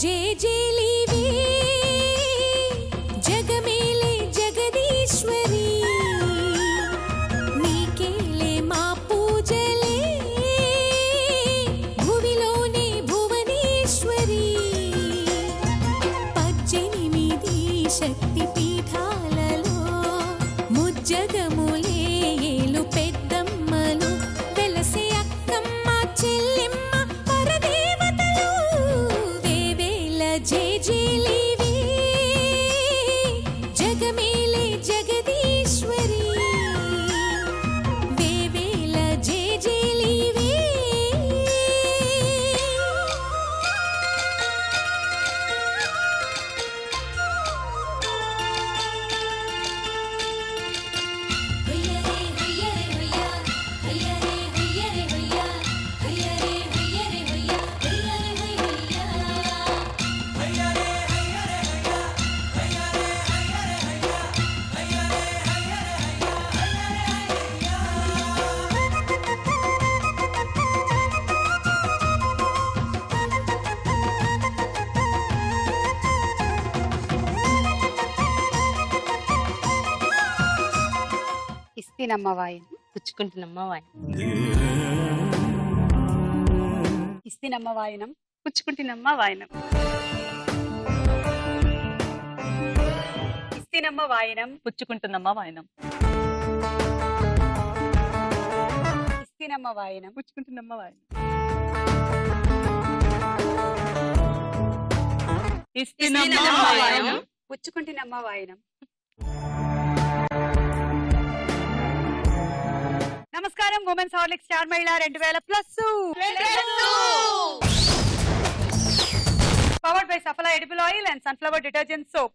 జేజేలివే జగమేలే జగదీశ్వరి నీకేలే మా పూజలే భువిలోనే భువనేశ్వరి 18 శక్తి పీఠాలలో ముజ్జగములే ఏలు పెద్దమ్మలు వెలసే అక్కమ్మ చెల్లెమ్మ పరదేవతలు వేవేల జేజేలివే జగమేలే జగదీశ్వరి వేవేల జేజేలివే ఇస్తినమ్మ వాయినం పుచ్చుకుంటున్నమ్మ వాయినం ఇస్తినమ్మ వాయినం పుచ్చుకుంటున్నమ్మ వాయినం ఇస్తినమ్మ వాయినం పుచ్చుకుంటున్నమ్మ వాయినం ఇస్తినమ్మ వాయినం పుచ్చుకుంటున్నమ్మ వాయినం ఇస్తినమ్మ వాయినం పుచ్చుకుంటున్నమ్మ వాయినం. నమస్కారం. ఉమెన్స్ హార్లిక్స్ స్టార్ మహిళ 2000+ powered by Safal edible oil and sunflower detergent soap.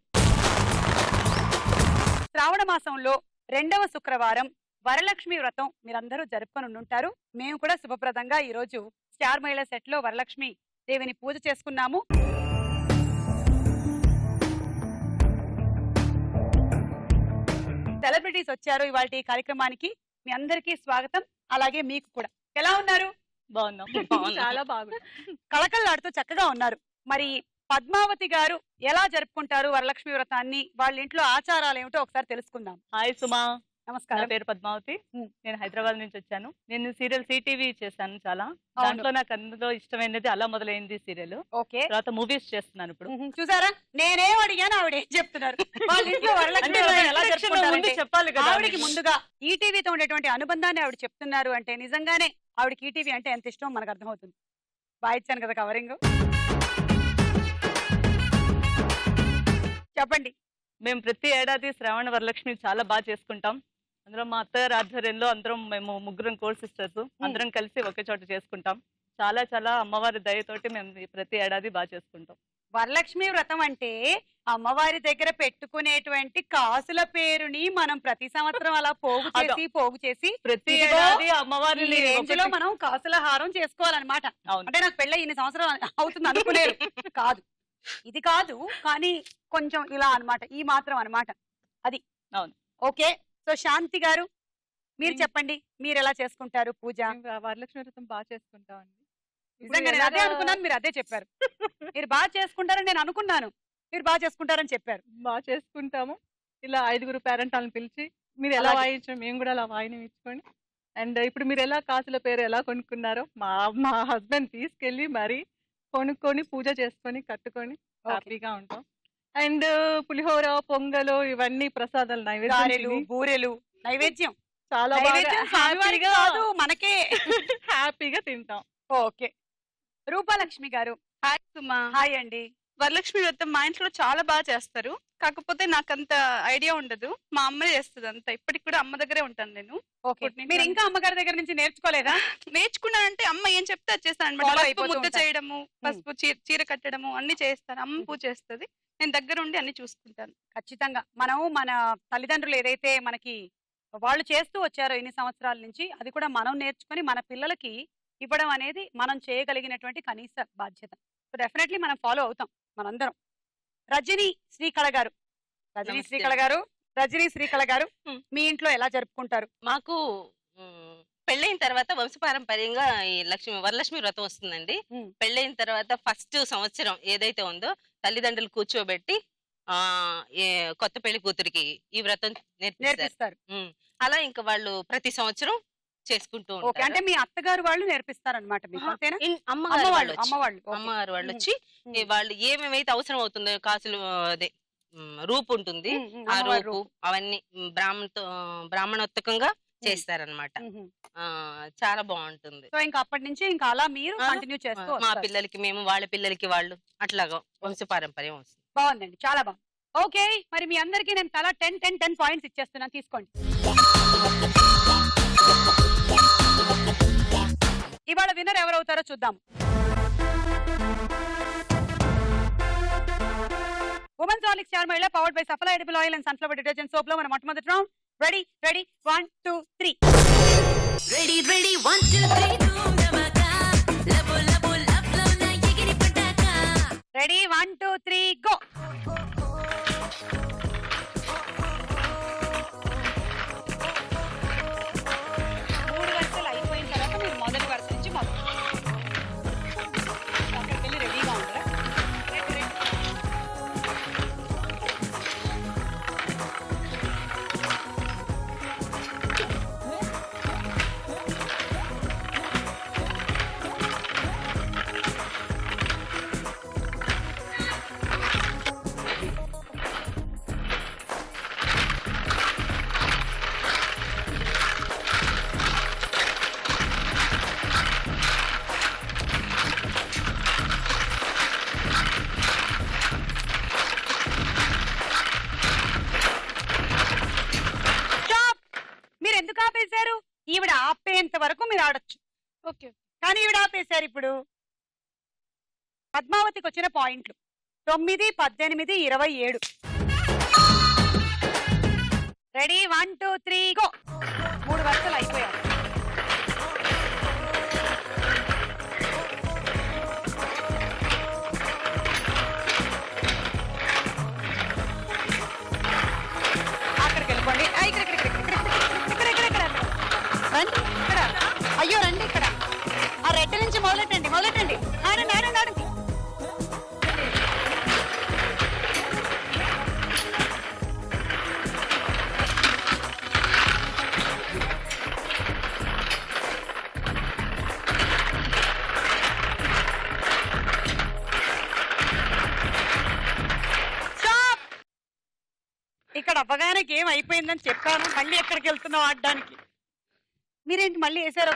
Shravana మాసంలో 2వ శుక్రవారం వరలక్ష్మి వ్రతం మీరందరూ జరుపుకొని ఉంటారు. మేము కూడా శుభప్రదంగా ఈ రోజు స్టార్ మహిళ సెట్ లో వరలక్ష్మి దేవిని పూజ చేసుకున్నాము. సెలబ్రిటీస్ వచ్చారు ఇవాళ ఈ కార్యక్రమానికి. మీ అందరికీ స్వాగతం. అలాగే మీకు కూడా. ఎలా ఉన్నారు? బాగున్నాం. చాలా బాగుంది. కళకళలాడుతూ చక్కగా ఉన్నారు. మరి పద్మావతి గారు ఎలా జరుపుకుంటారు వరలక్ష్మి వ్రతాన్ని, వాళ్ళ ఇంట్లో ఆచారాలు ఏమిటో ఒకసారి తెలుసుకుందాం. హాయ్ సుమా. నమస్కారం. నా పేరు పద్మావతి. నేను హైదరాబాద్ నుంచి వచ్చాను. నేను సీరియల్ సిటీవీ చేశాను చాలా. దాంట్లో నాకు అందులో ఇష్టమైనది అలా మొదలైంది సీరియల్. ఓకే. తర్వాత మూవీస్ చేస్తున్నాను ఇప్పుడు. చూసారా, నేనేం అడిగాను ఆవిడ ఏం చెప్తున్నారు. వాళ్ళ ఇంట్లో వరలక్ష్మి వ్రతం ఎలా జరుపుకుంటారు చెప్పాలి కదా. ఆవిడకి ముందుగా ఈటీవీతో ఉండేటువంటి అనుబంధాన్ని ఆవిడ చెప్తున్నారు అంటే నిజంగానే ఆవిడకి ఈటీవీ అంటే ఎంత ఇష్టం మనకు అర్థమవుతుంది. బాగా ఇచ్చాను కదా కవరింగ్. చెప్పండి. మేము ప్రతి ఏడాది శ్రావణ వరలక్ష్మి చాలా బాగా చేసుకుంటాం. అందులో మా అత్తగారి ఆధ్వర్యంలో అందరం మేము ముగ్గురం కోర్ సిస్టర్స్ అందరం కలిసి ఒకే చోట చేసుకుంటాం. చాలా చాలా అమ్మవారి దయతోటి మేము ప్రతి ఏడాది బాగా చేసుకుంటాం. వరలక్ష్మి వ్రతం అంటే అమ్మవారి దగ్గర పెట్టుకునేటువంటి కాసుల పేరుని మనం ప్రతి సంవత్సరం అలా పోగు చేసి ప్రతి ఏడాది అమ్మవారి రేంజ్ లో మనం కాసుల హారం చేసుకోవాలన్నమాట. అంటే నాకు పెళ్ళ ఇన్ని సంవత్సరం అవుతుంది అనుకునేది కాదు, ఇది కాదు, కానీ కొంచెం ఇలా అన్నమాట, ఈ మాత్రం అన్నమాట అది. అవును. ఓకే. సో శాంతి గారు మీరు చెప్పండి, మీరు ఎలా చేసుకుంటారు పూజ? వరలక్ష్మి వ్రతం బాగా చేసుకుంటామండి. నిజంగా నేను అదే అనుకున్నాను, మీరు అదే చెప్పారు. మీరు బాగా చేసుకుంటారని నేను అనుకున్నాను, మీరు బాగా చేసుకుంటారని చెప్పారు. బాగా చేసుకుంటాము. ఇలా 5గురు పేరెంటాలను పిలిచి మీరు ఎలా వాయించారు మేము కూడా అలా వాయినం ఇచ్చుకొని, అండ్ ఇప్పుడు మీరు ఎలా కాసుల పేరు ఎలా కొనుక్కున్నారో మా హస్బెండ్ తీసుకెళ్ళి మరి కొనుక్కొని పూజ చేసుకొని కట్టుకొని హ్యాపీగా ఉంటాం. అండ్ పులిహోర, పొంగలు ఇవన్నీ ప్రసాదాలు, నైవేద్యాలు, బూరెలు నైవేద్యం చాలా మనకే హ్యాపీగా తింటాం. ఓకే. రూపాలక్ష్మి గారు. హాయ్ సుమా. హాయ్ అండి. వరలక్ష్మి వ్రతం మా ఇంట్లో చాలా బాగా చేస్తారు. కాకపోతే నాకంత ఐడియా ఉండదు, మా అమ్మ చేస్తుంది అంతా. ఇప్పటికి కూడా అమ్మ దగ్గరే ఉంటాను నేను. మీరు ఇంకా అమ్మగారి దగ్గర నుంచి నేర్చుకోలేదా? నేర్చుకున్నానంటే అమ్మ ఏం చెప్తే అది చేస్తాను అనమాట. పసుపు ముద్ద చేయడము, పసుపు చీర కట్టడము అన్ని చేస్తాను. అమ్మ పూజ చేస్తుంది, నేను దగ్గర ఉండి అన్ని చూసుకుంటాను. ఖచ్చితంగా మనం మన తల్లిదండ్రులు ఏదైతే మనకి వాళ్ళు చేస్తూ వచ్చారో ఇన్ని సంవత్సరాల నుంచి, అది కూడా మనం నేర్చుకుని మన పిల్లలకి ఇవ్వడం అనేది మనం చేయగలిగినటువంటి కనీస బాధ్యత. సో డెఫినెట్లీ మనం ఫాలో అవుతాం మనందరం. రజనీ శ్రీకళ గారు. రజనీ శ్రీకళ గారు, మీ ఇంట్లో ఎలా జరుపుకుంటారు? మాకు పెళ్ళైన తర్వాత వంశపారంపర్యంగా ఈ వరలక్ష్మి వ్రతం వస్తుందండి. పెళ్ళైన తర్వాత ఫస్ట్ సంవత్సరం ఏదైతే ఉందో తల్లిదండ్రులు కూర్చోబెట్టి కొత్త పెళ్లి కూతురికి ఈ వ్రతం నేర్పిస్తారు. అలా ఇంకా వాళ్ళు ప్రతి సంవత్సరం చేసుకుంటూ ఉంటారు. అంటే మీ అత్తగారు వాళ్ళు నేర్పిస్తారన్నమాట మీకు, అంతేనా? అమ్మగారు వాళ్ళు వచ్చి వాళ్ళు ఏమేమైతే అవసరం అవుతుందో కాసులు అదే రూపు ఉంటుంది, ఆ రూపు అవన్నీ బ్రాహ్మణోత్తకంగా చేస్తారనమాట. చాలా బాగుంటుంది. సో ఇంకా అప్పటి నుంచి ఇంకా అలా మీరు కంటిన్యూ చేస్తూ మా పిల్లలకి మేము, వాళ్ళ పిల్లలకి వాళ్ళు, అట్లాగా వంశపారంపర్యం వస్తుంది. బాగుందండి, చాలా బాగుంది. ఓకే, మరి మీ అందరికి నేను తలా 10 పాయింట్స్ ఇచ్చేస్తున్నాను, తీసుకోండి. ఇవాళ విన్నర్ ఎవరవుతారో చూద్దాం. ఉమెన్స్ హార్లిక్స్ చార్ మహిళ powered by సఫలా edible oil and sunflower detergent soap లో మన మొట్టమొదటి round. Ready 1 2 3. Ready 1 2 3 ready 1 2 3 go. మూడు వరుసలు అయిపోయిన తర్వాత మీరు మొదటి వరుస నుంచి మొదలు అక్కడికి వెళ్ళి రెడీగా ఉండరా? ఈవిడ ఆపేంత వరకు మీరు ఆడొచ్చు. ఓకే, కానీ ఈవిడ ఆపేశారు. ఇప్పుడు పద్మావతికి వచ్చిన పాయింట్లు 9 18 27. Ready 1 2 3 go. మూడు వరుసలు అయిపోయారు. అక్కడికి వెళ్ళిపోండి. రండి ఇక్కడ. అయ్యో రండి ఇక్కడ. ఆ రెడ్ నుంచి మొదలెట్టండి. ఆడండి ఆడండి ఆడండి. ఇక్కడ అవ్వగానే గేమ్ అయిపోయిందని చెప్పాను. మళ్ళీ ఎక్కడికి వెళ్తున్నావు ఆడడానికి? మీరేంటి మళ్ళీ వేసారు?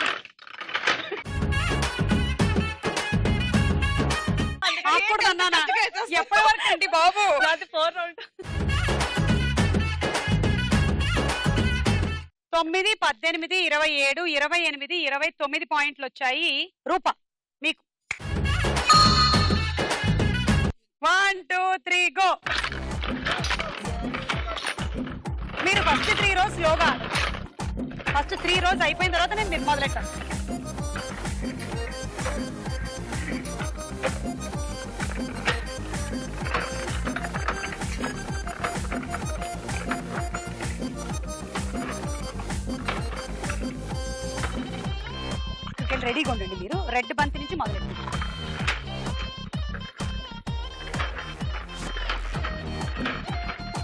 ఎప్పటి వరకు అండి బాబు? 9 18 27 28 29 పాయింట్లు వచ్చాయి. రూప మీకు 1 2 3 గో. మీరు ఫస్ట్ 3 రోజు యోగా, ఫస్ట్ 3 రోజు అయిపోయిన తర్వాత నేను మీరు మొదలెట్టాను. రెడీగా ఉండండి. మీరు రెడ్ బంతి నుంచి మొదలెట్టండి.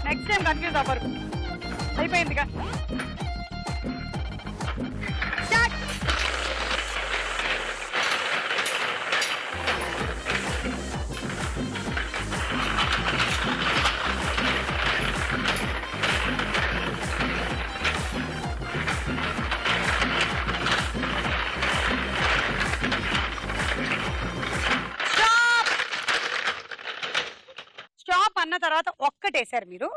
నెక్స్ట్ టైం కన్ఫ్యూజ్ అవ్వరు. అయిపోయిందిగా. స్టాప్ అన్న తర్వాత ఒక్కటేశారు మీరు.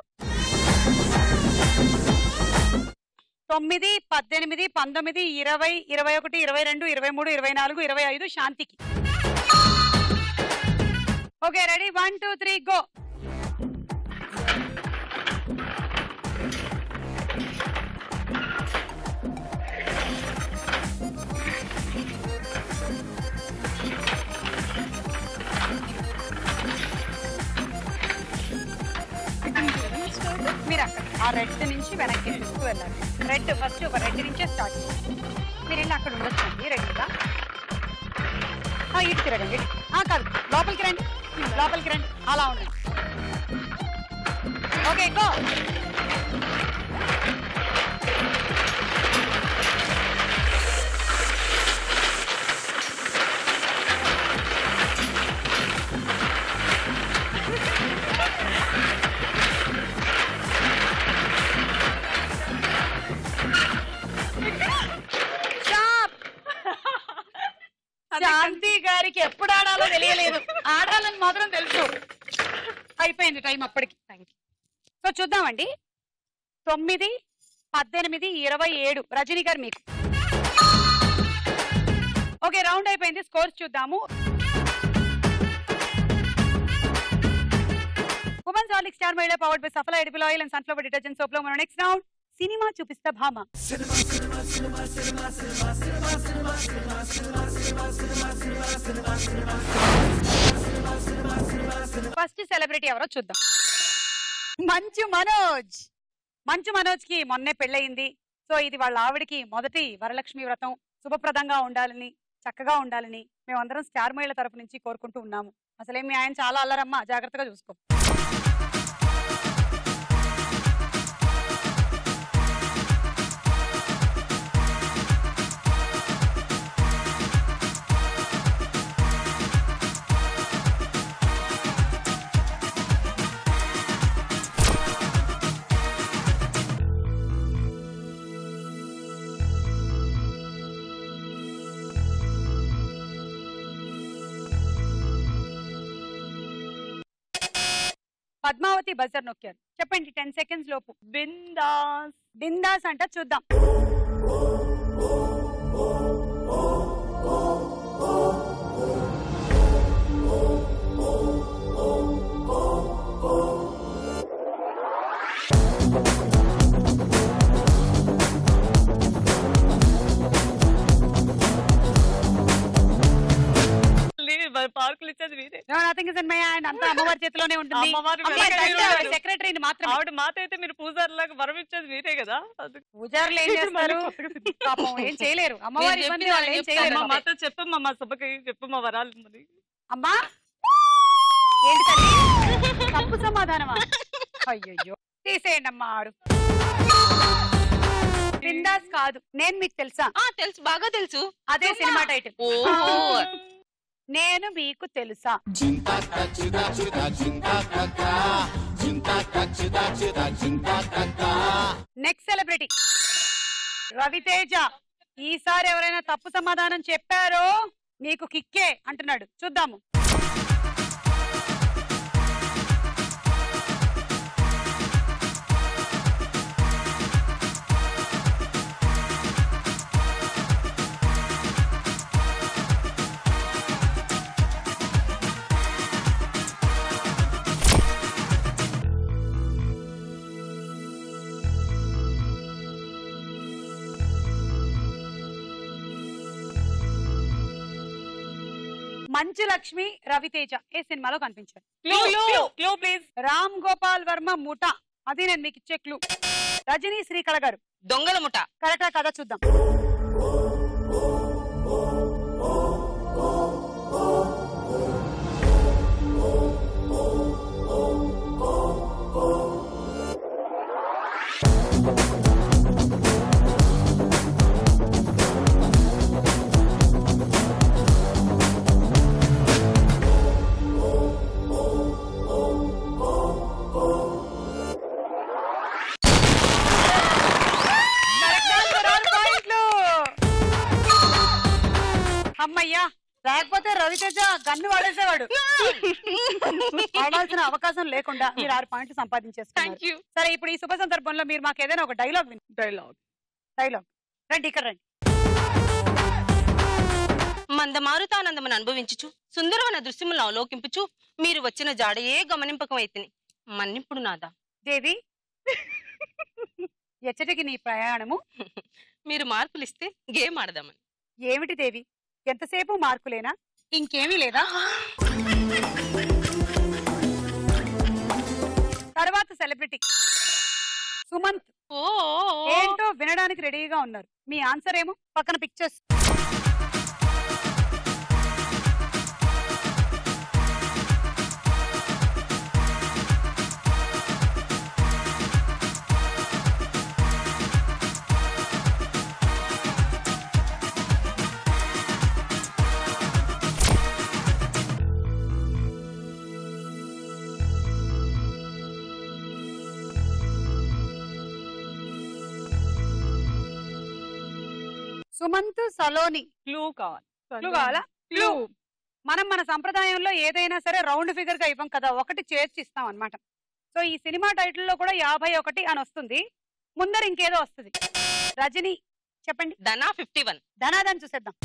9 18 19 20 21 22 23 24 25 శాంతికి. Okay, ready 1 2 3 go. మీరు అక్కడ ఆ రెడ్ నుంచి వెనక్కి తీసుకు వెళ్ళాలి. రెడ్ ఫస్ట్ రెడ్ నుంచే స్టార్ట్. మీరు వెళ్ళి అక్కడ ఉండొచ్చండి రెడీగా. ఇటు తిరగండి. కాదు, లోపలికి రండి, లోపలికి రండి, అలా ఉండండి. Okay go. శాంతి గారికి ఎప్పుడు ఆడాలో తెలియలేదు, ఆడాలని మాత్రం తెలుసు. అయిపోయింది టైం అప్పటికి. సో చూద్దామండి. 9, 18, 27 రజనీ గారు మీకు. ఓకే, రౌండ్ అయిపోయింది. స్కోర్స్ చూద్దాము. ఉమెన్స్ హార్లిక్ స్టార్ మహిళ powered by సఫలా edible oil and sunflower detergent soap లో మనం నెక్స్ట్ రౌండ్ సినిమా చూపిస్తా భామ. ఫస్ట్ సెలబ్రిటీ ఎవరో చూద్దాం. మంచు మనోజ్. మంచు మనోజ్ కి మొన్నే పెళ్ళయింది. సో ఇది వాళ్ళ ఆవిడికి మొదటి వరలక్ష్మి వ్రతం. శుభప్రదంగా ఉండాలని, చక్కగా ఉండాలని మేమందరం స్టార్ మహిళ తరపు నుంచి కోరుకుంటూ ఉన్నాము. అసలేమి ఆయన చాలా అల్లరమ్మా, జాగ్రత్తగా చూసుకో. పద్మావతి బజర్ నొక్కారు. చెప్పండి 10 seconds లోపు. బిందాస్. బిందాస్ అంట, చూద్దాం. పార్కులు ఇచ్చేది మీరే. అంతా అమ్మవారి చేతిలోనే ఉంటుంది. సెక్రటరీని మాత్రం. ఆవిడ మాత అయితే మీరు పూజారి లాగా వరం ఇచ్చేది మీరే కదా. పూజారులు ఏం చేస్తారు, పాపం ఏం చేయలేరు. అమ్మవారి ఇబ్బంది వాళ్ళు ఏం చేయలేరు. మాతో చెప్పమ్మా, మా సభకి చెప్పమ్మా వరాలు మరి. అమ్మా ఏంటి తల్లి తప్పు సమాధానమా? అయ్యయ్యో, తీసేయండి అమ్మా. ఆడు బిందాస్ కాదు. నేను మీకు తెలుసా? తెలుసు, బాగా తెలుసు. అదే సినిమా టైటిల్. నేను మీకు తెలుసా? Next celebrity Ravi Teja. ఈసారి ఎవరైనా తప్పు సమాధానం చెప్పారో మీకు కిక్కే అంటున్నాడు. చూద్దాము. మంచు లక్ష్మి, రవితేజ ఏ సినిమాలో కనిపించారు? Clue please. రామ్ గోపాల్ వర్మ ముఠ. అది నేను మీకు ఇచ్చే క్లూ. రజనీ శ్రీకళ గారు. దొంగల ముఠ. కరెక్టా కదా చూద్దాం. అమ్మయ్యా, లేకపోతే రవితేజ గన్ను వాడేసేవాడు. ఆడాల్సిన అవకాశం లేకుండా మీరు 6 పాయింట్లు సంపాదించేస్తారు. సరే, ఇప్పుడు ఈ శుభ సందర్భంలో మీరు మాకు ఏదైనా ఒక డైలాగ్ విని. డైలాగ్ రండి, ఇక్కడ రండి. మందమారుతానందమును అనుభవించుచు సుందరవన దృశ్యములను అవలోకింపుచు మీరు వచ్చిన జాడయే గమనింపకమైతిని మన్నిప్పుడు నాదా. దేవి, ఎచ్చటికి నీ ప్రయాణము? మీరు మార్కులిస్తే గేమ్ ఆడదామని. ఏమిటి దేవి, ఎంతసేపు మార్కులేనా, ఇంకేమీ లేదా? తర్వాత సెలబ్రిటీ సుమంత్ ఏంటో వినడానికి రెడీగా ఉన్నారు. మీ ఆన్సర్ ఏమో పక్కన పిక్చర్స్. సుమంత్ సలోని. క్లూ కావాలి. క్లూ కావాలా? క్లూ. మనం మన సంప్రదాయంలో ఏదైనా సరే రౌండ్ ఫిగర్ గా ఇవ్వం కదా, ఒకటి చేర్చి ఇస్తాం అనమాట. సో ఈ సినిమా టైటిల్ లో కూడా 51 అని వస్తుంది, ముందర ఇంకేదో వస్తుంది. రజని చెప్పండి. ధనా 51. ధనాదాన్ని చూసేద్దాం.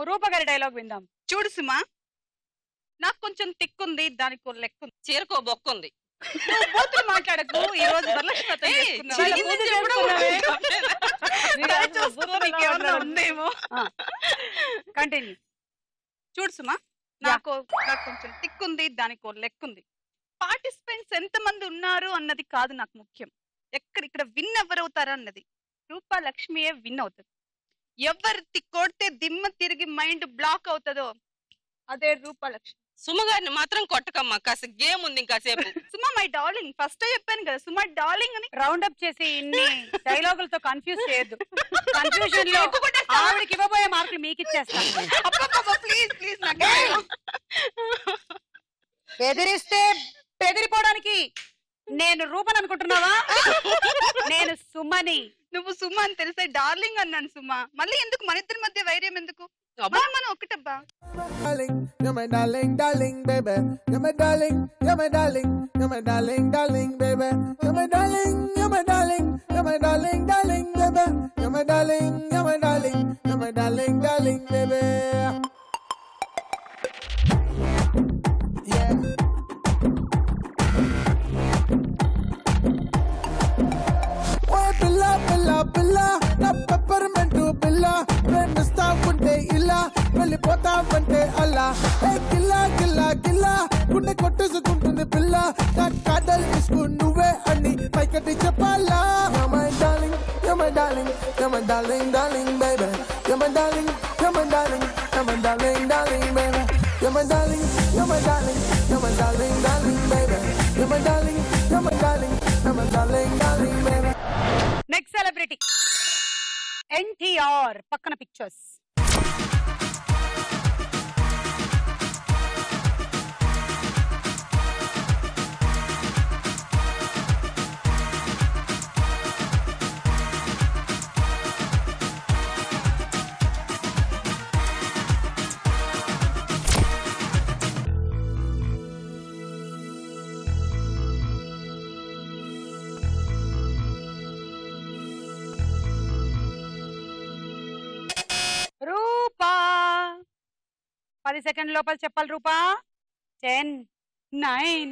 రూప గారి డైలాగ్ విందాం. చూడు సుమా, నాకు కొంచెం తిక్కుంది, దానికి లెక్కుంది, చీరకో బొక్కుంది. బూతులు మాట్లాడకు. ఈ రోజు వరలక్ష్మి వ్రతం చేసుకున్నాం. ఉందేమో. కంటిన్యూ. చూడు సుమా, నాకు కొంచెం తిక్కుంది, దానికి లెక్కుంది. పార్టిసిపెంట్స్ ఎంత మంది ఉన్నారు అన్నది కాదు నాకు ముఖ్యం, ఇక్కడ విన్ ఎవరవుతారా అన్నది. రూపా లక్ష్మియే విన్ అవుతుంది. ఎవరు కొడితే దిమ్మ తిరిగి మైండ్ బ్లాక్ అవుతుందో అదే రూపా లక్ష్మి. సుమగారిని మాత్రం కొట్టకమ్మా, కాస్త గేమ్ ఉంది ఇంకాసేపు. సుమా మై డార్లింగ్, ఫస్ట్ చెప్పాను కదా సుమా డార్లింగ్ అని. రౌండ్ అప్ చేసి ఇన్ని డైలాగులతో కన్ఫ్యూజ్ చేయొద్దు. కన్ఫ్యూజన్ లో ఆవిడకి ఇవ్వబోయే మార్కులు మీకు ఇచ్చేస్తాను. ప్లీజ్ ప్లీజ్ నాకు బెదిరిస్తే బెదిరిపోవడానికి నేను రూపని అనుకుంటున్నావా? నేను సుమని. నువ్వు సుమా అని తెలిసే డార్లింగ్ అన్నాను సుమా. మళ్ళీ ఎందుకు మన ఇద్దరి మధ్య వైర్యం ఎందుకు? మనం ఒకటబ్బా. Darling, you're my darling, darling, baby. You're my darling, you're my darling, you're my darling, darling, baby. You're my darling, you're my darling, you're my darling, darling, baby. You're my darling, you're my darling, you're my darling, darling, baby. Yeah. Oh, pilla, pilla, pilla, na peppermint pilla. Friend stop unte illa, వెళ్ళిపోతావంటే అలా. ఏ గిల్లా గిల్లా గిల్లా గుండె కొట్టేసుకుంటుంది పిల్ల. నా కాదల్ ఇసుకు నువ్వే అని పైకటి చెప్పాలా. You're my darling, you're my darling, you're my darling, darling, baby. You're my darling, you're my darling, you're my darling, darling, baby. You're my darling, you're my darling, you're my darling, darling, baby. You're my darling, you're my darling, you're my darling, darling, baby. Next celebrity NTR. పక్కన pictures. రూపా 10 second లోపల చెప్పాలి రూపా. 10, 9,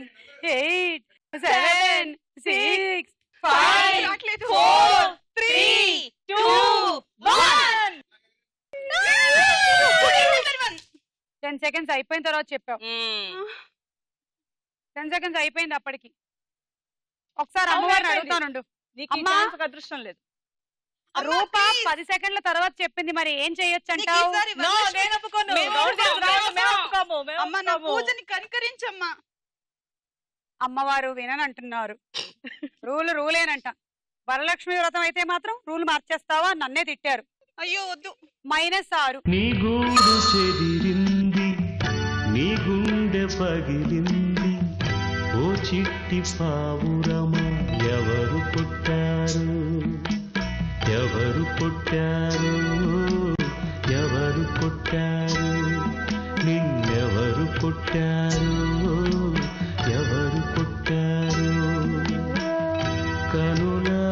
8, 7, 6, 5, 4, 3, 2, 1. 10 seconds అయిపోయిన తర్వాత చెప్పావు. 10 seconds అయిపోయింది అప్పటికి. ఒకసారి అమ్మవారిని అడుగుతానుండు. అమ్మా, అదృష్టం లేదు. రూపా 10 సెకండ్ల తర్వాత చెప్పింది, మరి ఏం చేయొచ్చు అంటావు? అమ్మ నా పూజని కనికరించమ్మా. అమ్మవారు విననంటున్నారు. రూలేనంట. వరలక్ష్మి వ్రతం అయితే మాత్రం రూల్ మార్చేస్తావా? నన్నే తిట్టారు. అయ్యో వద్దు. -6. నీ గూడు చెదిరింది, నీ గుండె పగిలింది, ఓ చిట్టి పావురమ ఎవరు పుట్టారు, ఎవరు పుట్టారు, ఎవరు పుట్టారు, నిన్నెవరు పుట్టారు, ఎవరు పుట్టారు, కనులా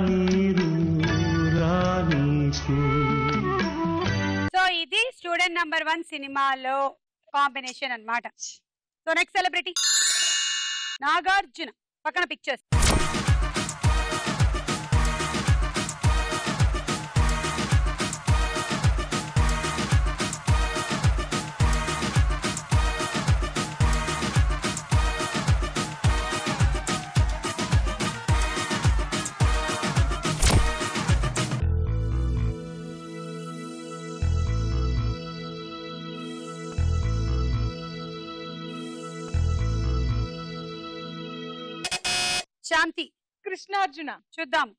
నీరు రానీకు. సో ఇది స్టూడెంట్ నంబర్ 1 సినిమాలో కాంబినేషన్ అన్నమాట. So next celebrity Nagarjuna. పక్కన పిక్చర్స్. శాంతి. కృష్ణార్జున. చూద్దాం.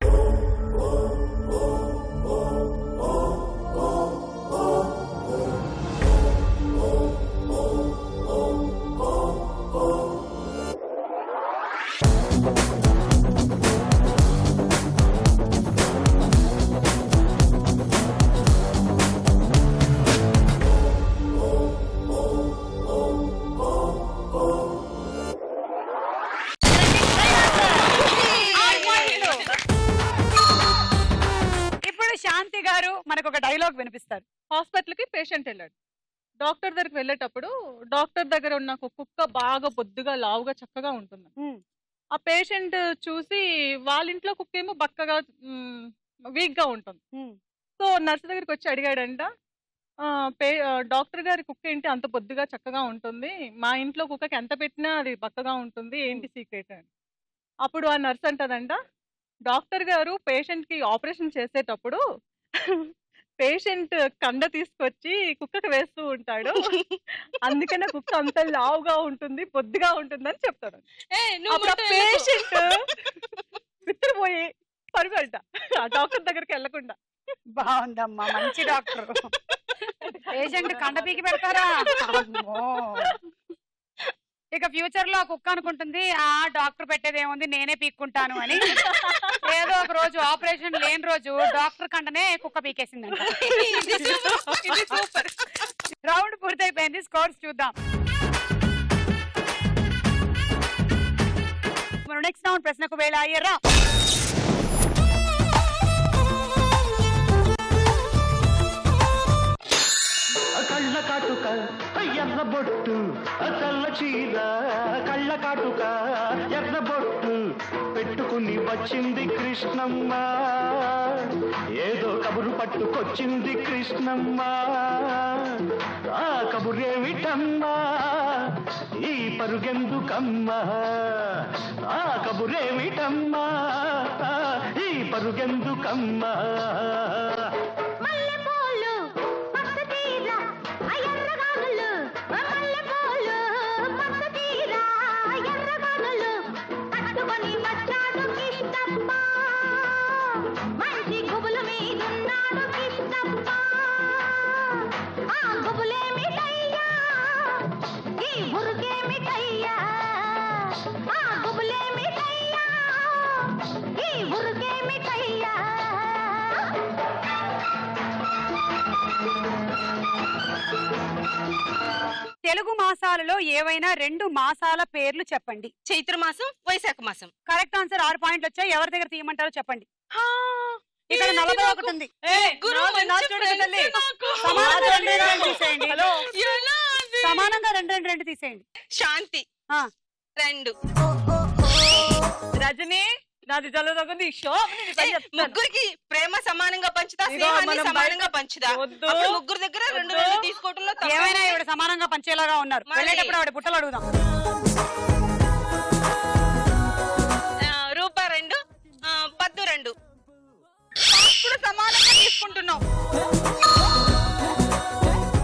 శాంతి గారు మనకు ఒక డైలాగ్ వినిపిస్తారు. హాస్పిటల్ కి పేషెంట్ వెళ్ళాడు. డాక్టర్ దగ్గరికి వెళ్ళేటప్పుడు డాక్టర్ దగ్గర ఉన్న ఒక కుక్క బాగా బొద్దుగా లావుగా చక్కగా ఉంటుంది. ఆ పేషెంట్ చూసి వాళ్ళ ఇంట్లో కుక్క ఏమో బక్కగా వీక్ గా ఉంటుంది. సో నర్సు దగ్గరికి వచ్చి అడిగాడంట, డాక్టర్ గారి కుక్క ఏంటి అంత బొద్దుగా చక్కగా ఉంటుంది, మా ఇంట్లో కుక్కకి ఎంత పెట్టినా అది బక్కగా ఉంటుంది, ఏంటి సీక్రెట్ అని. అప్పుడు ఆ నర్స్ అంటదంట, డాక్టర్ గారు పేషెంట్ కి ఆపరేషన్ చేసేటప్పుడు పేషెంట్ కండ తీసుకొచ్చి కుక్కకి వేస్తూ ఉంటాడు, అందుకనే కుక్క అంత లావుగా ఉంటుంది బొద్దుగా ఉంటుంది అని చెప్తాడు. పేషెంట్ విత్తిపోయి పరుగుంట డాక్టర్ దగ్గరికి వెళ్ళకుండా. బాగుందమ్మా, మంచి డాక్టర్. పేషెంట్ కండ పీకి పెడతారా? ఇక ఫ్యూచర్ లో కుక్క అనుకుంటుంది, ఆ డాక్టర్ పెట్టేది ఏముంది నేనే పీక్కుంటాను అని. ఏదో ఒక రోజు ఆపరేషన్ లేని రోజు డాక్టర్ కంటనే కుక్క పీకేసిందంట. రౌండ్ పూర్తయిపోయింది. స్కోర్స్ చూద్దాం. నెక్స్ట్ రౌండ్ ప్రశ్నకు వేళ అయ్యారా. కళ్ళ కాటుక ఎర్ర బొట్టు, చల్ల చీర కళ్ళ కాటుక ఎర్ర బొట్టు పెట్టుకుని వచ్చింది కృష్ణమ్మ, ఏదో కబురు పట్టుకొచ్చింది కృష్ణమ్మ, ఆ కబురేమిటమ్మా ఈ పరుగెందుకమ్మా, ఆ కబురేమిటమ్మా ఈ పరుగెందుకమ్మా. తెలుగు మాసాలలో ఏవైనా 2 మాసాల పేర్లు చెప్పండి. చైత్ర మాసం, వైశాఖ మాసం. Correct answer. 6 పాయింట్లు వచ్చాయి. ఎవరి దగ్గర తీయమంటారో చెప్పండి. ఇక్కడ 41 ఉంది. సమానంగా 2 తీసేయండి. శాంతి 2. రజనీ నాది జల్లదొంగది ముగ్గురికి ప్రేమ సమానంగా పంచుతా, సమానంగా పంచుదా. ముగ్గురు దగ్గర 2 తీసుకోవడంలో ఏమైనా ఇవిడ సమానంగా పంచేలాగా ఉన్నారు. వెళ్ళేటప్పుడు ఆవిడ బుట్టలు అడుగుదాం. రూపా 2, పద్దు 2. సమానంగా తీసుకుంటున్నాం.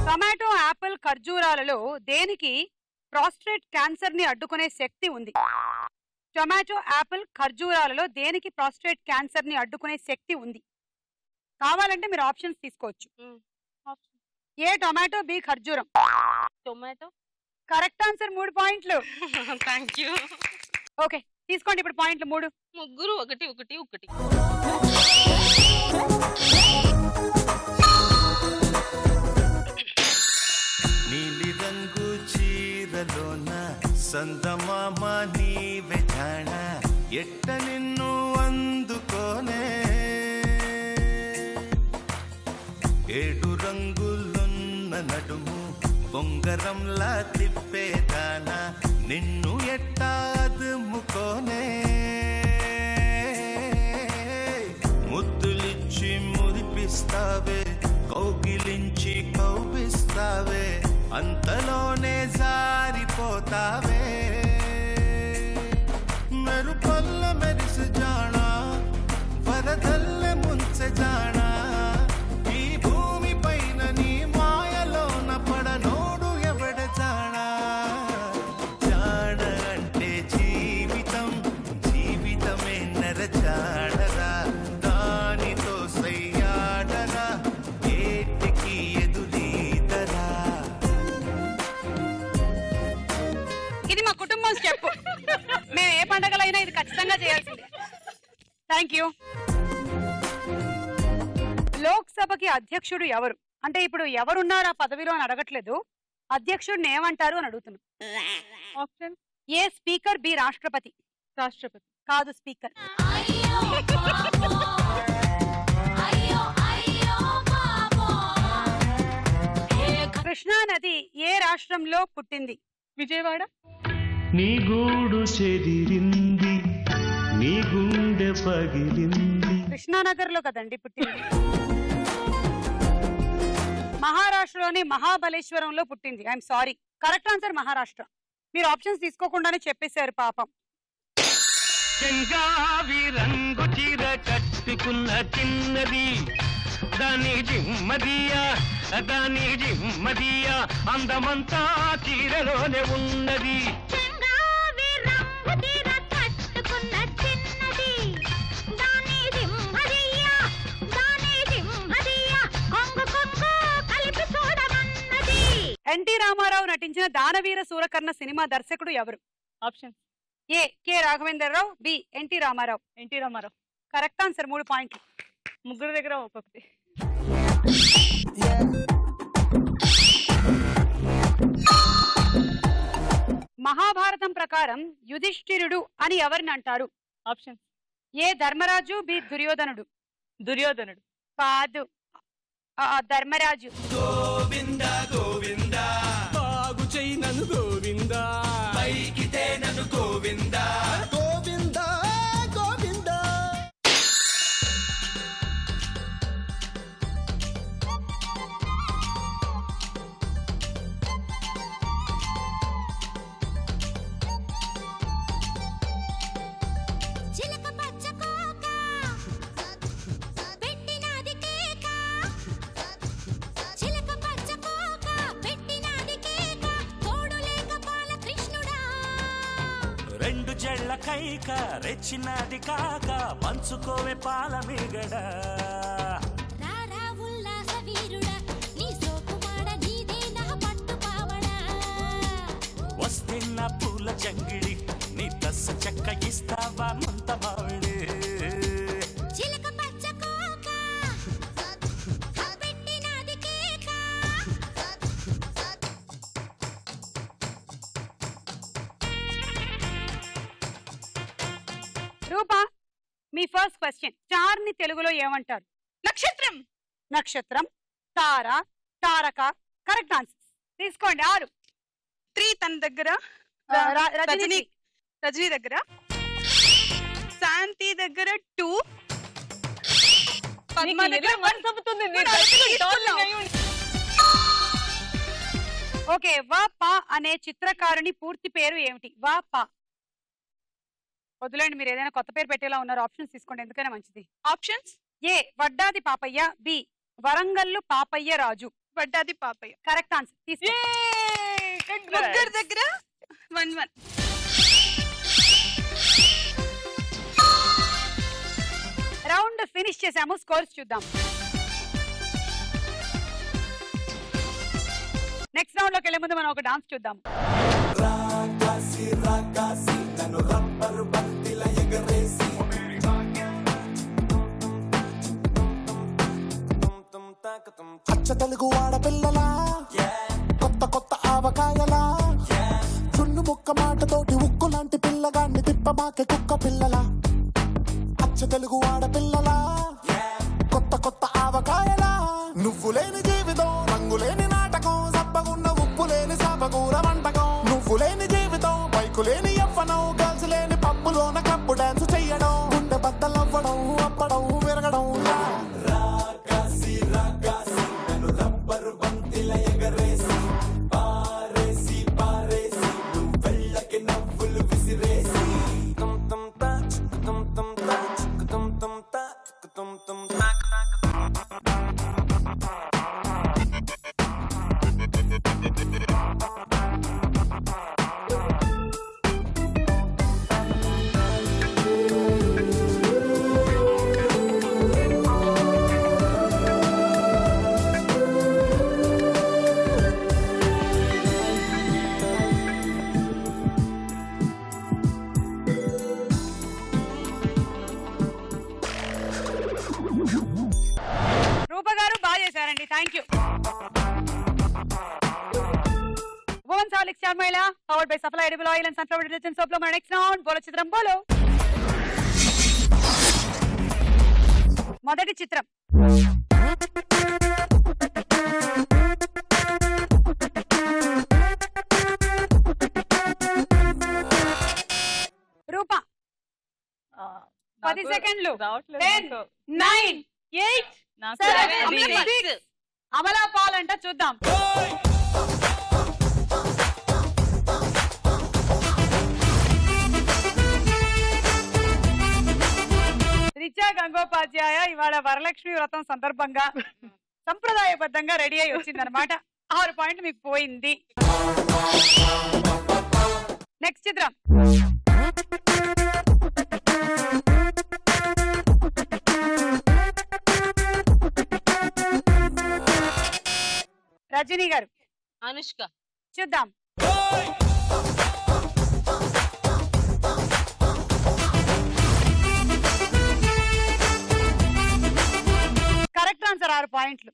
టొమాటో, యాపిల్, ఖర్జూరాలలో దేనికి ప్రాస్టేట్ క్యాన్సర్ ని అడ్డుకునే శక్తి ఉంది? టొమాటో, యాపిల్, ఖర్జూరాలలో దేనికి ప్రాస్టేట్ క్యాన్సర్ ని అడ్డుకునే శక్తి ఉంది? కావాలంటే మీరు ఆప్షన్స్ తీసుకోవచ్చు. ఏ టొమాటో, బి ఖర్జూరం. టొమాటో. Correct answer. 3 పాయింట్లు. Thank you. ఓకే తీసుకోండి ఇప్పుడు పాయింట్లు 3. ముగ్గురు 1 1 1. నీలి రంగు చీరలోన సందమామ నీవే జాణ ఎట్ట నిన్ను అందుకోనే 7 రంగులున్న నడుము బొంగరంలా తిప్పేదానా నిన్ను ఎట్టాదుముకోనే ముద్దులిచ్చి మురిపిస్తావే కౌగిలించి కౌపిస్తావే అంతలోనే జారిపోతావే మెరుపల్ల మెరిసి జానా వరదల్ల ముంచె జానా ఈ భూమి పైన నీ మాయలోన పడనోడు ఎవడ జానా జాన అంటే జీవితం జీవితమే నర జాడరా దానితో సయ్యాడరా ఏటికి ఎదురీదరా. ఇది మా కుటుంబం స్టెప్. మేము ఏ పండగలైనా ఇది ఖచ్చితంగా చేయాల్సిందే. Thank you. లోక్సభకి అధ్యక్షుడు ఎవరు? అంటే ఇప్పుడు ఎవరున్నారు ఆ పదవిలో అని అడగట్లేదు, అధ్యక్షుడిని ఏమంటారు అని అడుగుతున్నాం. ఆప్షన్ ఏ స్పీకర్, బి రాష్ట్రపతి. రాష్ట్రపతి. కాదు స్పీకర్. కృష్ణా నది ఏ రాష్ట్రంలో పుట్టింది? విజయవాడ. నీ గూడు చెదిరింది నీ గుండె పగిలింది. కృష్ణానగర్ లో కదండి పుట్టింది. మహారాష్ట్రలోని మహాబలేశ్వరంలో పుట్టింది. I'm sorry, correct answer Maharashtra. మీరు ఆప్షన్స్ తీసుకోకుండానే చెప్పేశారు పాపం. చెంగావి రంగు చీర కట్టుకున్న చిన్నది దాని జిమ్మదియా దాని జిమ్మదియా అందమంతా చీరలోనే ఉన్నది. ఎన్టీ రామారావు నటించిన దానవీర సూరకర్ణ సినిమా దర్శకుడు ఎవరు? Option A K Raghavendra Rao, B NT Rama Rao. NT Rama Rao. Correct answer. 3 పాయింట్లు. ముగ్గురు దగ్గర ఒక్కొక్కటి. మహాభారతం ప్రకారం యుధిష్ఠిరుడు అని ఎవరిని అంటారు? ఆప్షన్ ఏ ధర్మరాజు, బి దుర్యోధనుడు. దుర్యోధనుడు. కాదు, ధర్మరాజు. గోవింద గోవింద బాగు చెయ్యి నన్ను గోవింద పైకితే నన్ను గోవింద గోవింద గోవింద. చిలక పచ్చ కోక పెట్టినది కేక, చిలక పచ్చ కోక పెట్టినది కేక, తోడు లేక బాల కృష్ణుడా. 2 జళ్ళ కైక రెచ్చినది కాక పంచుకోవే పాల మీగడ. రారా ఉల్లాస వీరుడా, నీ సోకుమాడ నీదే నా పట్టు పావడా. వస్తున్న పూల జంగిడి నీ దశ చెక్క ఇస్తావా మంత మావిడి. చిలక పచ్చ కోక పెట్టినది కేక. రూపా, మీ ఫస్ట్ క్వశ్చన్. స్టార్ ని తెలుగులో ఏమంటారు? నక్షత్రం. నక్షత్రం, తార, తారక. Correct answer. తీసుకోండి 6. 3 తన దగ్గర, రజనీ రజనీ దగ్గర, శాంతి దగ్గర 2, పద్మ దగ్గర 1. ఓకే, వ ప అనే చిత్రకారుని పూర్తి పేరు ఏమిటి? వ ప. వదిలేండి, మీరు ఏదైనా కొత్త పేరు పెట్టేలా ఉన్నారు. ఆప్షన్స్ తీసుకోండి, ఎందుకైనా మంచిది. Options A Vaddadi Papayya, B Warangal Papayya Raju. Vaddadi Papayya. Correct answer. తీసుకో. ముగ్గురు దగ్గర 1 1. రౌండ్ ఫినిష్ చేసాము. స్కోర్స్ చూద్దాం. నెక్స్ట్ రౌండ్ లోకి వెళ్లే ముందు మనం ఒక డాన్స్ చూద్దాం. అచ్చ తెలుగు ఆడపిల్లలా కొత్త కొత్త ఆవకాయలా చున్ను ముక్క మాటతోటి ఉక్కు లాంటి పిల్లగాన్ని తిప్పమాకే కుక్క పిల్లలా అచ్చ తెలుగు ఆడపిల్లలా కొత్త కొత్త ఆవకాయలా నువ్వు లేని జీవితం రంగు లేని నాటకం సబ్బగున్న ఉప్పు లేని సాపకూర వంటకం నువ్వు లేని జీవితం బైకు లేని యవ్వనం గర్ల్స్ లేని పప్పులోన కప్పు డాన్స్ చెయ్యడం గుండె బద్దలవ్వడం అప్పడం విరగడం రూప గారు బాగా చేశారండి. Thank you. ఓవెన్ సాలిక్ స్టార్ మహిళ powered by సఫలా edible oil and sunflower detergent soap లో మన నెక్స్ట్ రౌండ్ బోలో చిత్రం బోలో. మొదటి చిత్రం రూప 10 సెకండ్లు. 10 9 8 7 6 అమలా పాల్ అంట చూద్దాం. రిచా గంగోపాధ్యాయ ఇవాళ వరలక్ష్మి వ్రతం సందర్భంగా సంప్రదాయబద్ధంగా రెడీ అయి వచ్చిందనమాట. 6 పాయింట్లు మీకు పోయింది. నెక్స్ట్ చిత్రం రజనీ గారు అనుష్క చూద్దాం. కరెక్ట్ ఆన్సర్ 6 పాయింట్లు.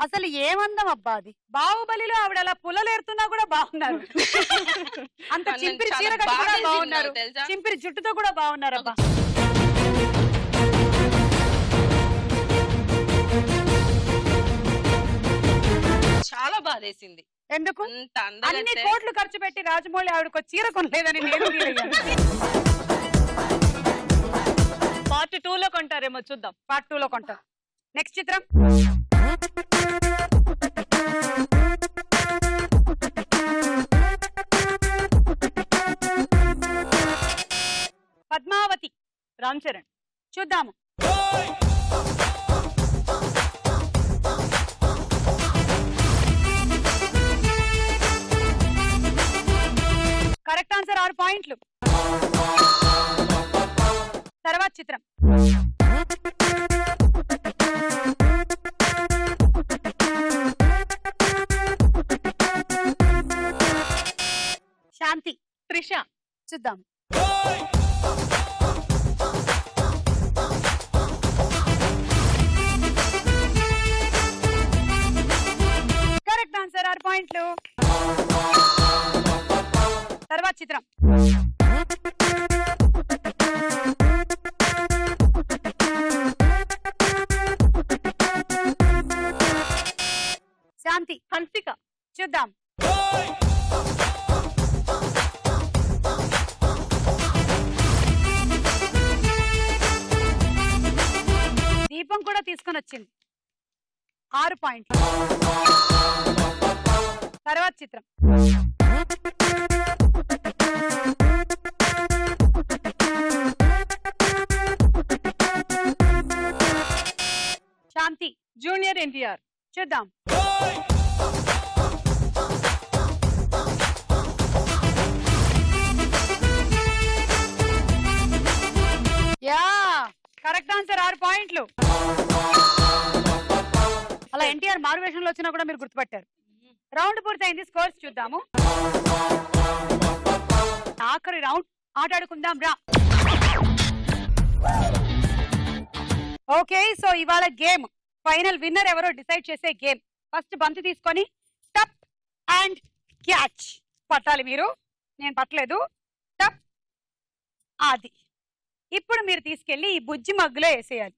అసలు ఏమందం అబ్బా అది. బాహుబలిలో ఆవిడ అలా పుల్లలేరుతున్నా కూడా బాగున్నారు. అంత చింపిరి చీర కట్టి కూడా బాగున్నారు. చింపిరి జుట్టుతో కూడా బాగున్నారు అబ్బా. చాలా బాధేసింది. ఎందుకు అన్ని కోట్లు ఖర్చు పెట్టి రాజమౌళి ఆవిడకు చీర కొనలేదని నేను ఫీల్ అయ్యాను. పార్ట్ 2 లో కొంటారేమో చూద్దాం. పార్ట్ 2 లో కొంటారు. నెక్స్ట్ చిత్రం పద్మావతి రామ్ చరణ్ చూద్దాము. కరెక్ట్ ఆన్సర్ 6 పాయింట్లు. తర్వాత చిత్రం శాంతి త్రిష చూద్దాం. కరెక్ట్ ఆన్సర్ 6 పాయింట్లు. తర్వాత చిత్రం శాంతి హన్సిక చూద్దాం. దీపం కూడా తీసుకొని వచ్చింది. 6 పాయింట్లు. తర్వాత చిత్రం శాంతి జూనియర్ ఎన్టీఆర్ చూద్దాం. యా కరెక్ట్ ఆన్సర్ 6 పాయింట్లు. అలా ఎన్టీఆర్ మారు వేషంలో వచ్చినా కూడా మీరు గుర్తుపట్టారు. రౌండ్ పూర్తయింది, స్కోర్స్ చూద్దాము. ఆఖరి రౌండ్ ఆటాడుకుందాం రా. ఓకే, సో ఇవాళ గేమ్ ఫైనల్ విన్నర్ ఎవరో డిసైడ్ చేసే గేమ్. ఫస్ట్ బంతి తీసుకొని టప్ అండ్ క్యాచ్ పట్టాలి మీరు. నేను పట్టలేదు. టప్, అది. ఇప్పుడు మీరు తీసుకెళ్లి ఈ బుజ్జి మగ్గులో వేసేయాలి.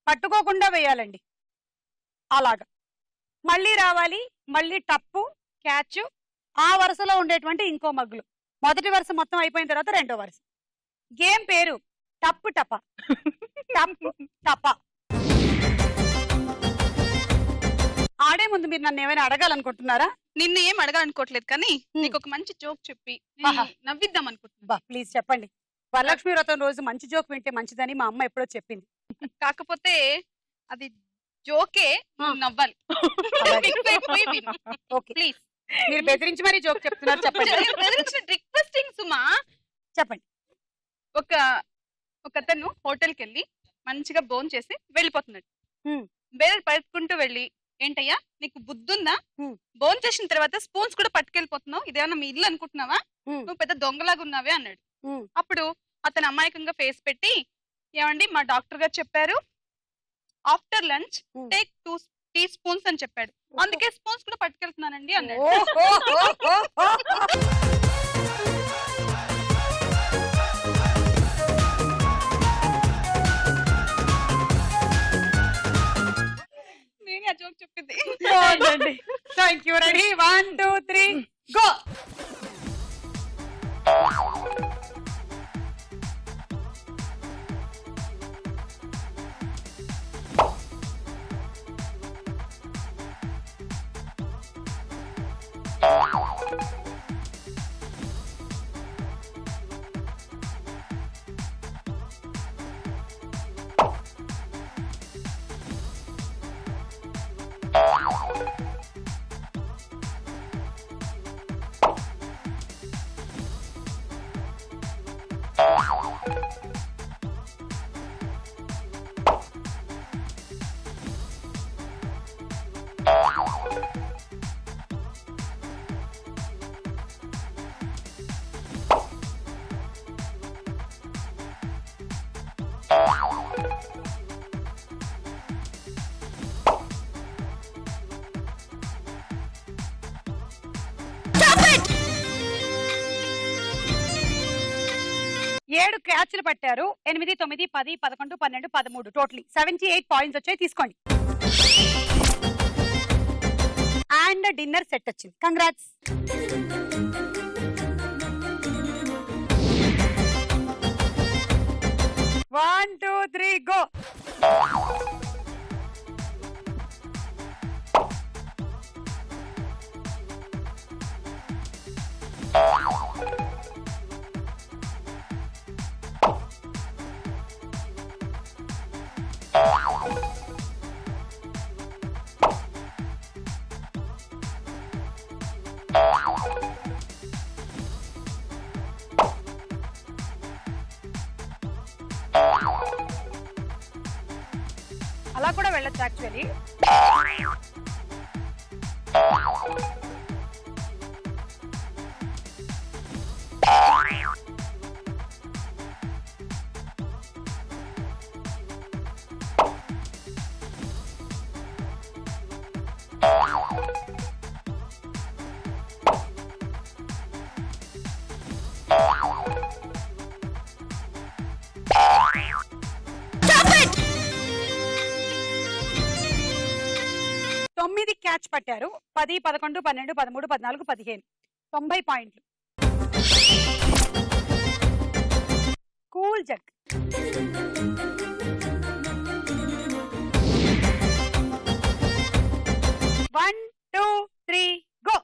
పట్టుకోకుండా వేయాలండి, అలాగా. మళ్ళీ రావాలి, మళ్ళీ టప్పు, క్యాచ్, ఆ వరుసలో ఉండేటువంటి ఇంకో మగ్గులు. మొదటి వరుస మొత్తం అయిపోయిన తర్వాత రెండో వరుస. గేమ్ పేరు టప్పు టప. టప్పు టప. ఆడే ముందు మీరు నన్ను ఏమైనా అడగాలనుకుంటున్నారా? నిన్ను ఏం అడగాలనుకోవట్లేదు, కానీ నీకు ఒక మంచి జోక్ చెప్పి నవ్విద్దాం అనుకుంటున్నా. ప్లీజ్ చెప్పండి. వరలక్ష్మి వ్రతం రోజు మంచి జోక్ వింటే మంచిదని మా అమ్మ ఎప్పుడో చెప్పింది. కాకపోతే అది జోకే, నవ్వాలి. ప్లీజ్, మీరు బెదిరించి మరీ జోక్ చెప్తున్నారు, చెప్పండి. రిక్వెస్టింగ్ సుమా, చెప్పండి. ఒకతను హోటల్కి వెళ్ళి మంచిగా భోజనం చేసి వెళ్ళిపోతున్నాడు. వేరే పట్టుకుంటూ వెళ్ళి, ఏంటయ్యా నీకు బుద్ధుందా? భోజనం చేసిన తర్వాత స్పూన్స్ కూడా పట్టుకెళ్ళిపోతున్నావు, ఇదేమన్నా మీ ఇల్లు అనుకుంటున్నావా? నువ్వు పెద్ద దొంగలాగా ఉన్నావే అన్నాడు. అప్పుడు అతను అమాయకంగా ఫేస్ పెట్టి, ఏమండి మా డాక్టర్ గారు చెప్పారు ఆఫ్టర్ లంచ్ టేక్ 2 teaspoons అని చెప్పాడు, అందుకే స్పూన్స్ కూడా పట్టుకెళ్తున్నానండి అన్నాడు. నేనే ఆ జోక్ చెప్పింది. Thank you. Ready, 1 2 3 go. ఏడు క్యాచ్లు పట్టారు. 8 9 10 11 12 13 టోటలీ 78 పాయింట్స్ వచ్చాయి. తీసుకోండి. అండ్ డిన్నర్ సెట్ వచ్చింది. Congrats. One two three go. అలా కూడా వెళ్ళొచ్చు యాక్చువల్లీ. తొమ్మిది క్యాచ్ పట్టారు. 10 11 12 13 14 15 90 పాయింట్లు. Cool jug. One two three go.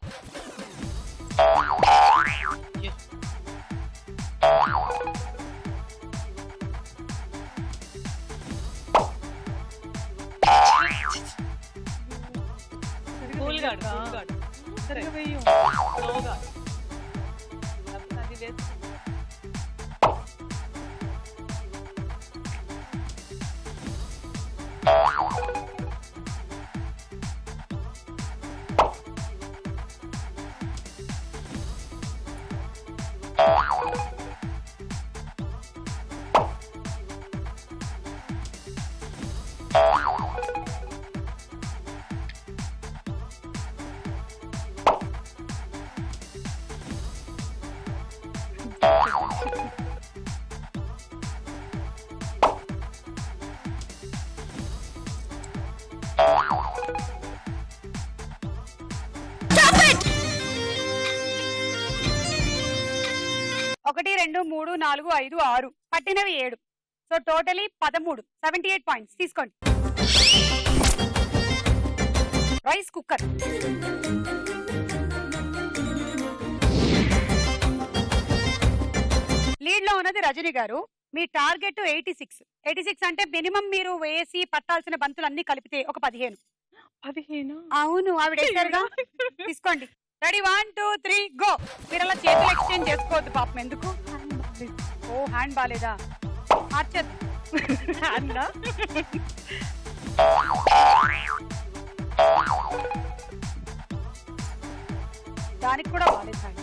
ఒకటి 2 3 4 5 6 పట్టినవి 7. సో టోటలీ 13 78 పాయింట్స్ తీసుకోండి. రైస్ కుక్కర్, లీడ్ లో ఉన్నది రజని గారు. మీ టార్గెట్ 86 అంటే మినిమం మీరు వేసి పట్టాల్సిన బంతులు అన్ని కలిపితే ఒక 15. 15? అవును, ఆవిడ వేసారుగా. తీసుకోండి. Ready 1 2 3 go. మీరు అలా చేతులు ఎక్స్చేంజ్ చేసుకోవద్దు పాపం. ఎందుకు? ఓ హ్యాండ్ బాలేదా? మార్చేద్దాం. దానికి కూడా బాలేదు హ్యాండ్.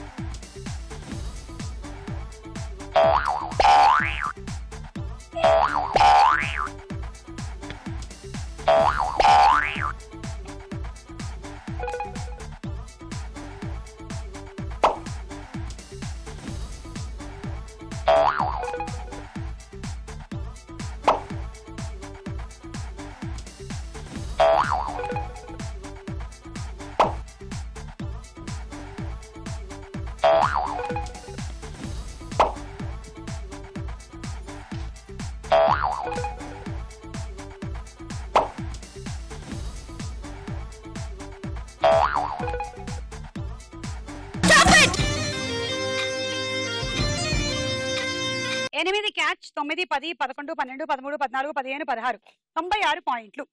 ఎనిమిది క్యాచ్, 9 10 11 12 13 14 15 16 96 పాయింట్లు.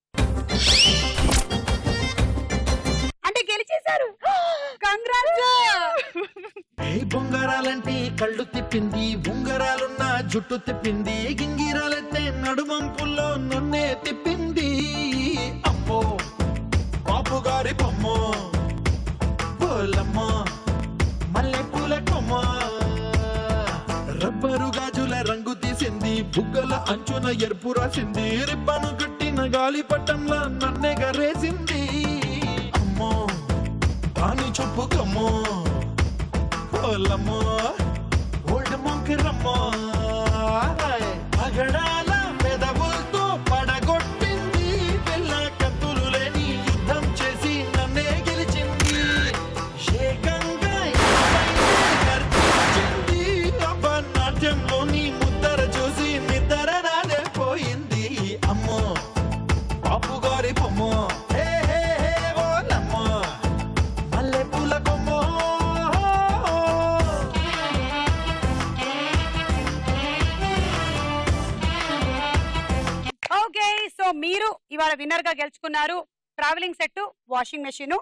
అంటే గెలిచేశారు. బొంగరాలంటే కళ్ళు తిప్పింది, ఉంగరాలున్న జుట్టు తిప్పింది, గింగిరాలెత్తే నడుమంపుల్లో నన్నే తిప్పింది. అమ్మో బాపు గారి బొమ్మో, పోలమ్మో మల్లె పూల కొమ్మ, రబ్బరు గాజుల రంగు తీసింది, బుగ్గల అంచున ఎరుపు రాసింది, రిబ్బను కట్టిన గాలి పట్టంలా నన్నే గరేసింది. అమ్మో దాని చొప్పు కమ్మో, పోలమ్మో ఓల్డ్ మొంకిరమ్మో, పగడాల పెదవులతో పడగొట్టింది, పిల్ల కత్తులు లేని యుద్ధం చేసి నన్నే గెలిచింది. ఏకంగా గర్జించింది, నాట్యంలోని ముద్దర చూసి నిద్ర నాదే పోయింది. అమ్మో బాపు గారి బొమ్మో, ఓలమ్మో మల్లె పూల కొమ్మో. ఓకే, సో మీరు ఇవాళ విన్నర్ గా గెలుచుకున్నారు ట్రావెలింగ్ సెట్, వాషింగ్ మెషిన్.